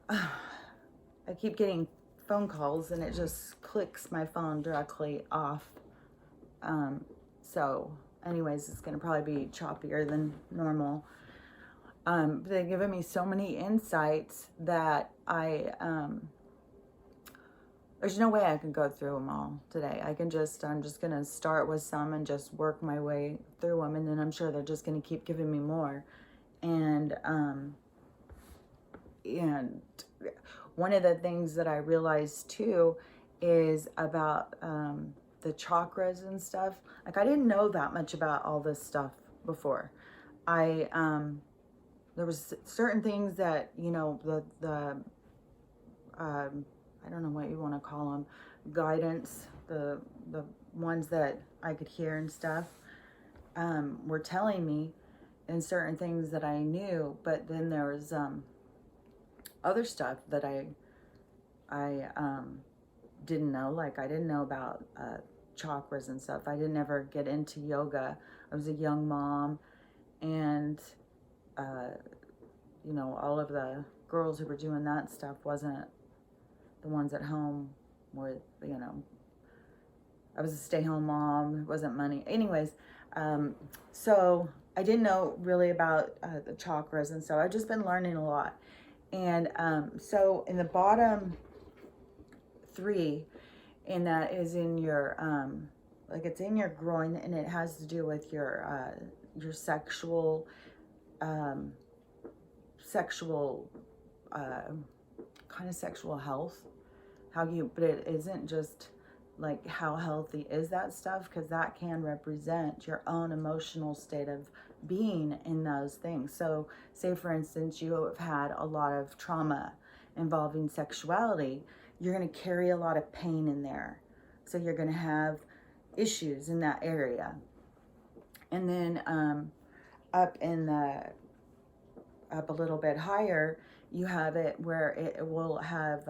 I keep getting phone calls and it just clicks my phone directly off. So anyways, it's going to probably be choppier than normal. But they've given me so many insights that there's no way I can go through them all today. I'm just going to start with some and just work my way through them. And then I'm sure they're just going to keep giving me more. And one of the things that I realized too is about the chakras and stuff. Like, I didn't know that much about all this stuff before. There was certain things that, you know, I don't know what you want to call them, guidance, the ones that I could hear and stuff, were telling me, and certain things that I knew. But then there was other stuff that I didn't know. Like, I didn't know about chakras and stuff. I didn't ever get into yoga. I was a young mom, and you know, all of the girls who were doing that stuff wasn't the ones at home with, you know, I was a stay-home mom. It wasn't money. Anyways, so I didn't know really about the chakras, and so I've just been learning a lot. And so in the bottom 3, and that is in your like, it's in your groin, and it has to do with your sexual kind of sexual health, but it isn't just like how healthy is that stuff, because that can represent your own emotional state of being in those things. So say, for instance, you have had a lot of trauma involving sexuality, you're going to carry a lot of pain in there. So you're going to have issues in that area. And then up a little bit higher, you have it where it will have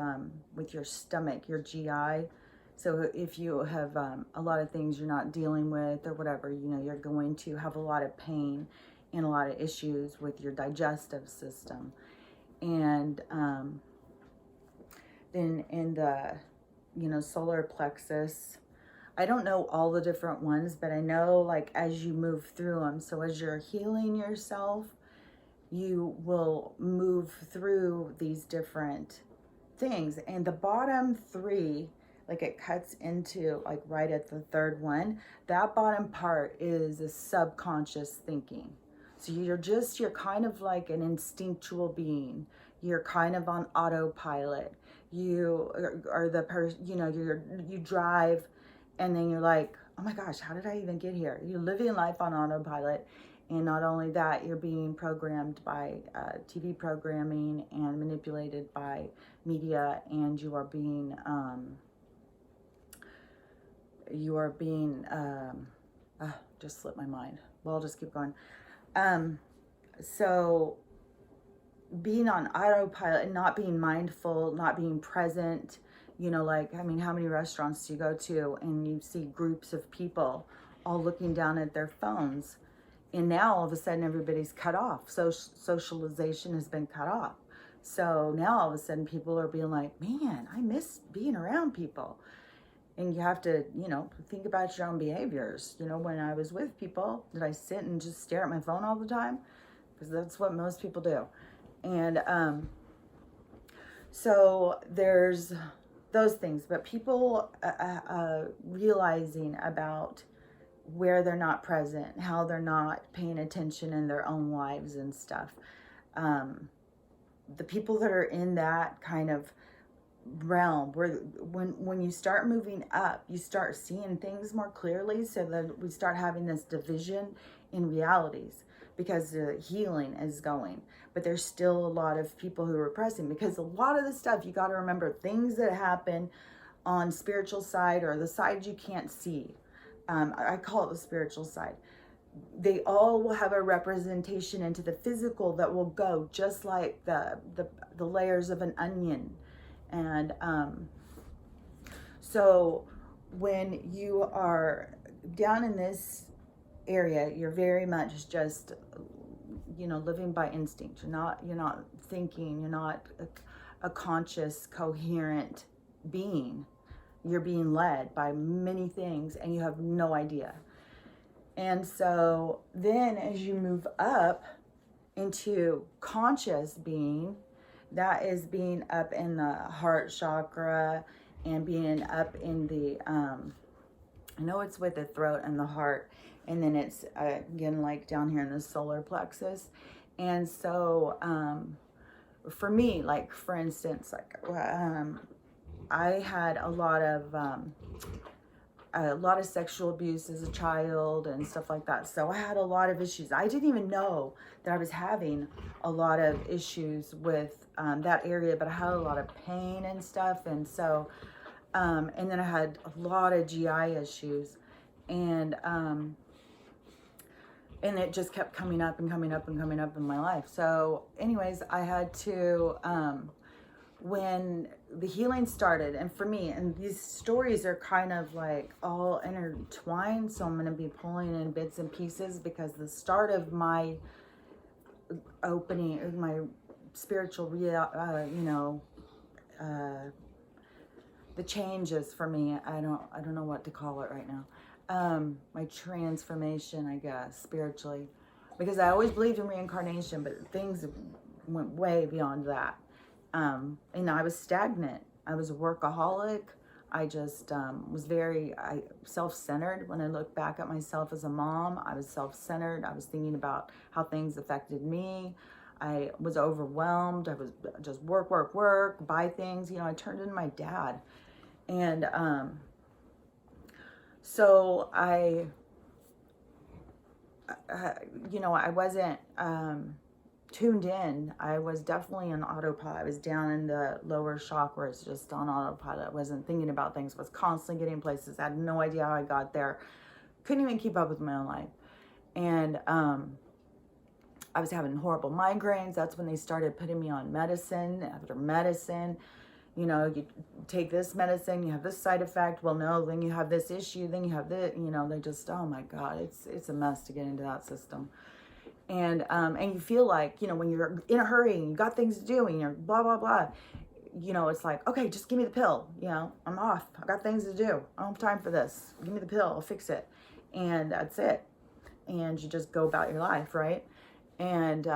with your stomach, your GI. So if you have a lot of things you're not dealing with or whatever, you know, you're going to have a lot of pain and a lot of issues with your digestive system. And then in the, you know, solar plexus, I don't know all the different ones, but I know, like, as you move through them, so as you're healing yourself, you will move through these different things. And the bottom 3, like, it cuts into, like, right at the 3rd one, that bottom part is a subconscious thinking. So you're kind of like an instinctual being. You're kind of on autopilot. You are the person, you know, you drive, and then you're like, oh my gosh, how did I even get here? You're living life on autopilot. And not only that, you're being programmed by TV programming and manipulated by media, and you are being just slipped my mind. Well, I'll just keep going. So being on autopilot and not being mindful, not being present, you know, like, I mean, how many restaurants do you go to and you see groups of people all looking down at their phones? And now all of a sudden everybody's cut off. So socialization has been cut off. So now all of a sudden people are being like, man, I miss being around people. And you have to, you know, think about your own behaviors. You know, when I was with people, did I sit and just stare at my phone all the time? Because that's what most people do. And so there's those things. But people realizing about where they're not present, how they're not paying attention in their own lives and stuff. The people that are in that kind of realm, where when you start moving up, you start seeing things more clearly, so that we start having this division in realities, because the healing is going. But there's still a lot of people who are repressing, because a lot of the stuff, you got to remember, things that happen on spiritual side, or the side you can't see, I call it the spiritual side, they all will have a representation into the physical that will go just like the layers of an onion. And so when you are down in this area, you're very much just, you know, living by instinct. You're not thinking, you're not a conscious, coherent being. You're being led by many things and you have no idea. And so then as you move up into conscious being, that is being up in the heart chakra and being up in the, I know it's with the throat and the heart. And then it's again, like down here in the solar plexus. And so for me, like for instance, like I had a lot of sexual abuse as a child and stuff like that. So I had a lot of issues. I didn't even know that I was having a lot of issues with that area, but I had a lot of pain and stuff. And so, and then I had a lot of GI issues, and it just kept coming up and coming up and coming up in my life. So anyways, I had to, when the healing started, and for me, and these stories are kind of like all intertwined, so I'm going to be pulling in bits and pieces, because the start of my opening, my spiritual the changes for me, I don't know what to call it right now, my transformation, I guess, spiritually, because I always believed in reincarnation, but things went way beyond that. And I was stagnant. I was a workaholic. I just was very self-centered. When I look back at myself as a mom, I was self-centered. I was thinking about how things affected me. I was overwhelmed. I was just work, buy things. I turned into my dad. And so I wasn't tuned in. I was definitely on autopilot. I was down in the lower chakras, just on autopilot. I wasn't thinking about things. I was constantly getting places. I had no idea how I got there. Couldn't even keep up with my own life. And I was having horrible migraines. That's when they started putting me on medicine after medicine. You take this medicine, you have this side effect. Well, no, then you have this issue, then you have this, they just, oh my God, it's a mess to get into that system. And you feel like, when you're in a hurry and you got things to do and you're blah, blah, blah, it's like, okay, just give me the pill. I'm off. I got things to do. I don't have time for this. Give me the pill. I'll fix it. And that's it. And you just go about your life, right? And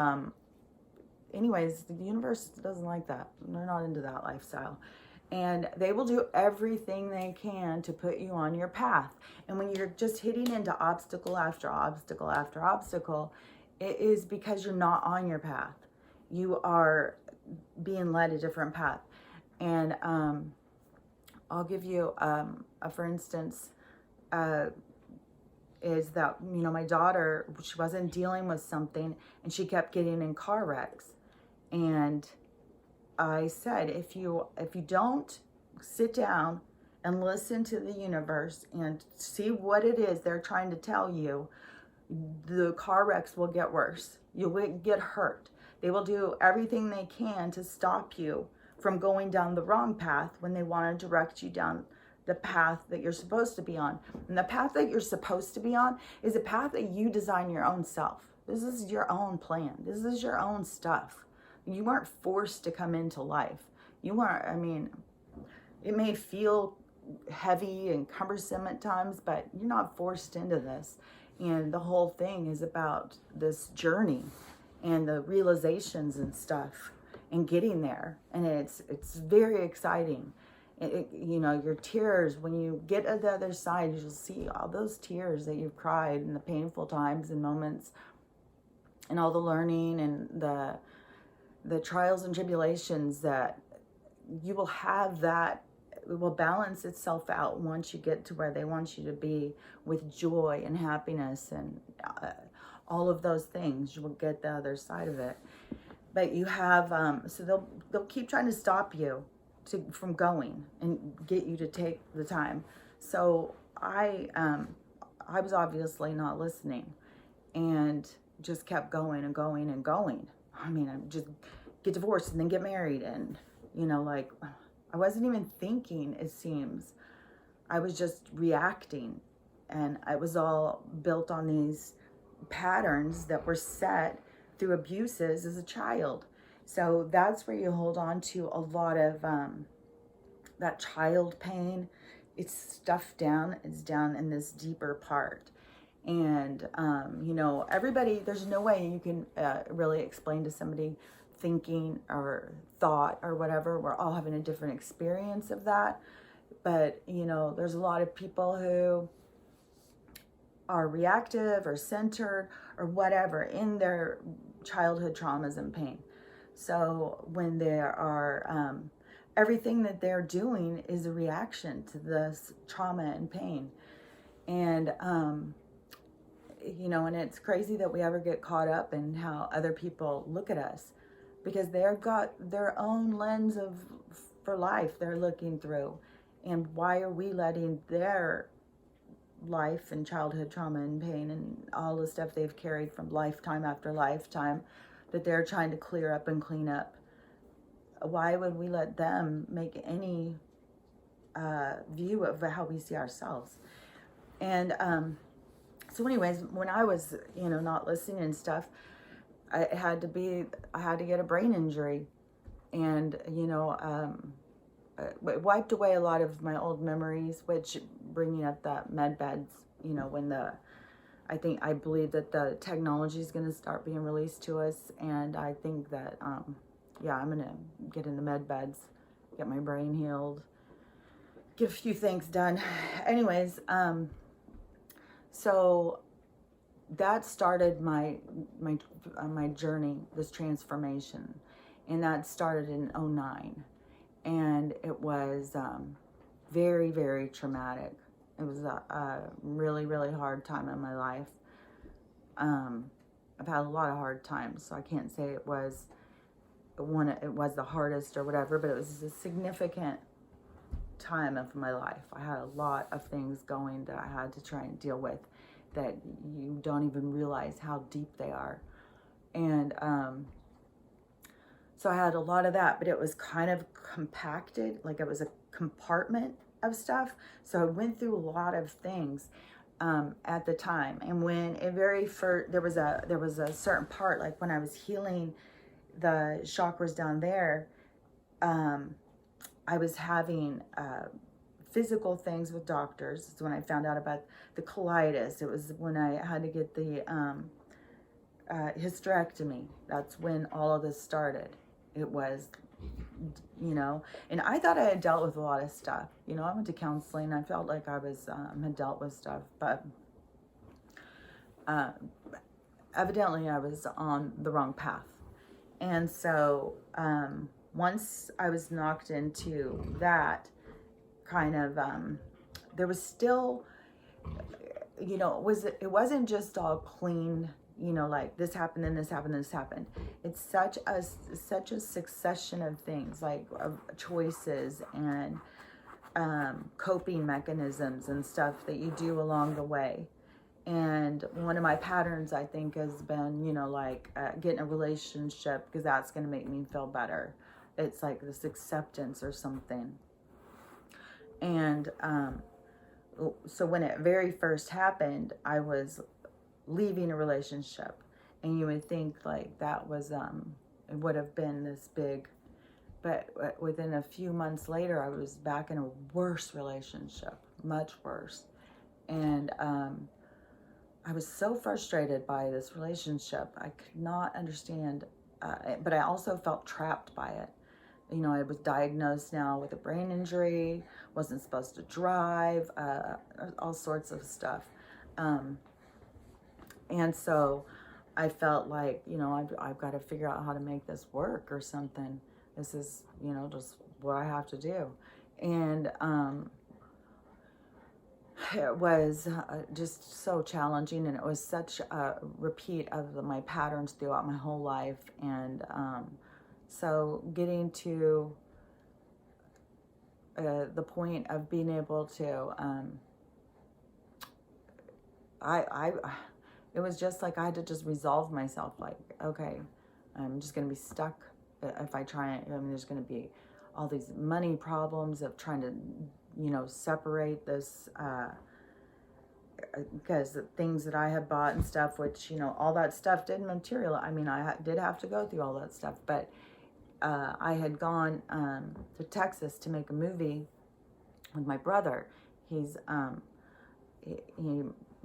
anyways, the universe doesn't like that. They're not into that lifestyle. And they will do everything they can to put you on your path. And when you're just hitting into obstacle after obstacle after obstacle, it is because you're not on your path. You are being led a different path. And I'll give you for instance, is that, my daughter, she wasn't dealing with something and she kept getting in car wrecks. And I said, if you don't sit down and listen to the universe and see what it is they're trying to tell you, the car wrecks will get worse. You'll get hurt. They will do everything they can to stop you from going down the wrong path when they want to direct you down the path that you're supposed to be on. And the path that you're supposed to be on is a path that you design your own self. This is your own plan. This is your own stuff. You weren't forced to come into life. You weren't, it may feel heavy and cumbersome at times, but you're not forced into this. And the whole thing is about this journey and the realizations and stuff and getting there. And it's very exciting. Your tears, when you get to the other side, you'll see all those tears that you've cried and the painful times and moments and all the learning and the trials and tribulations that you will have. That it will balance itself out once you get to where they want you to be, with joy and happiness and all of those things. You will get the other side of it. But you have, so they'll keep trying to stop you from going and get you to take the time. So I was obviously not listening and just kept going and going and going. I just get divorced and then get married, and I wasn't even thinking, it seems. I was just reacting, and it was all built on these patterns that were set through abuses as a child. So that's where you hold on to a lot of that child pain. It's stuffed down, it's down in this deeper part. And, you know, everybody, there's no way you can really explain to somebody thinking or thought or whatever. We're all having a different experience of that. But, you know, there's a lot of people who are reactive or centered or whatever in their childhood traumas and pain. So when there are, everything that they're doing is a reaction to this trauma and pain. And, you know, and it's crazy that we ever get caught up in how other people look at us, because they've got their own lens of for life they're looking through. And why are we letting their life and childhood trauma and pain and all the stuff they've carried from lifetime after lifetime that they're trying to clear up and clean up? Why would we let them make any view of how we see ourselves? And so anyways, when I was, you know, not listening and stuff, I had to get a brain injury. And, you know, it wiped away a lot of my old memories, which bringing up the med beds, you know, when I believe that the technology is going to start being released to us. And I think that, yeah, I'm going to get in the med beds, get my brain healed, get a few things done. Anyways, so that started my journey, this transformation. And that started in 2009. And it was very, very traumatic. It was a really, really hard time in my life. I've had a lot of hard times, so I can't say it was the hardest or whatever, but it was a significant time of my life. I had a lot of things going that I had to try and deal with that you don't even realize how deep they are. And so I had a lot of that, but it was kind of compacted, like it was a compartment of stuff. So I went through a lot of things at the time. And when it very first, there was a certain part, like when I was healing the chakras down there, I was having physical things with doctors. It's when I found out about the colitis. It was when I had to get the hysterectomy. That's when all of this started. It was, you know, and I thought I had dealt with a lot of stuff. You know, I went to counseling. I felt like I was had dealt with stuff, but evidently I was on the wrong path. And so once I was knocked into that kind of, there was still, you know, it wasn't just all clean. You know, like this happened, and this happened, and this happened. It's such a succession of things, like of choices and coping mechanisms and stuff that you do along the way. And one of my patterns, I think, has been, you know, like getting a relationship because that's going to make me feel better. It's like this acceptance or something. And so when it very first happened, I was leaving a relationship, and you would think like that was it would have been this big, but within a few months later I was back in a worse relationship, much worse. And I was so frustrated by this relationship. I could not understand, but I also felt trapped by it. You know, I was diagnosed now with a brain injury, wasn't supposed to drive, all sorts of stuff. And so I felt like, you know, I've got to figure out how to make this work or something. This is, you know, just what I have to do. And it was just so challenging, and it was such a repeat of my patterns throughout my whole life. And so getting to the point of being able to, it was just like I had to just resolve myself, like, okay, I'm just going to be stuck if I try it. I mean, there's going to be all these money problems of trying to, you know, separate this, because the things that I had bought and stuff, which, you know, all that stuff didn't materialize. I mean, I did have to go through all that stuff, but I had gone to Texas to make a movie with my brother. He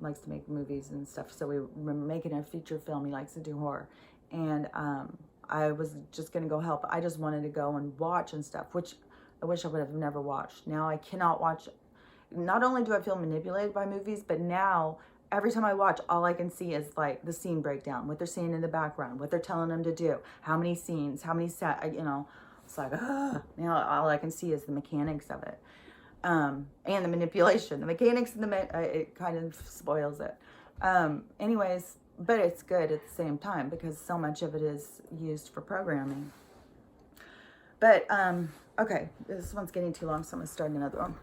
likes to make movies and stuff, so we were making a feature film. He likes to do horror, and I was just gonna go help. I just wanted to go and watch and stuff, which I wish I would have never watched. Now I cannot watch. Not only do I feel manipulated by movies, but now every time I watch, all I can see is like the scene breakdown, what they're seeing in the background, what they're telling them to do, how many scenes, how many set, you know. It's like, now all I can see is the mechanics of it. And the manipulation, the mechanics, and it kind of spoils it. Anyways, but it's good at the same time because so much of it is used for programming. But, okay, this one's getting too long, so I'm going to start another one.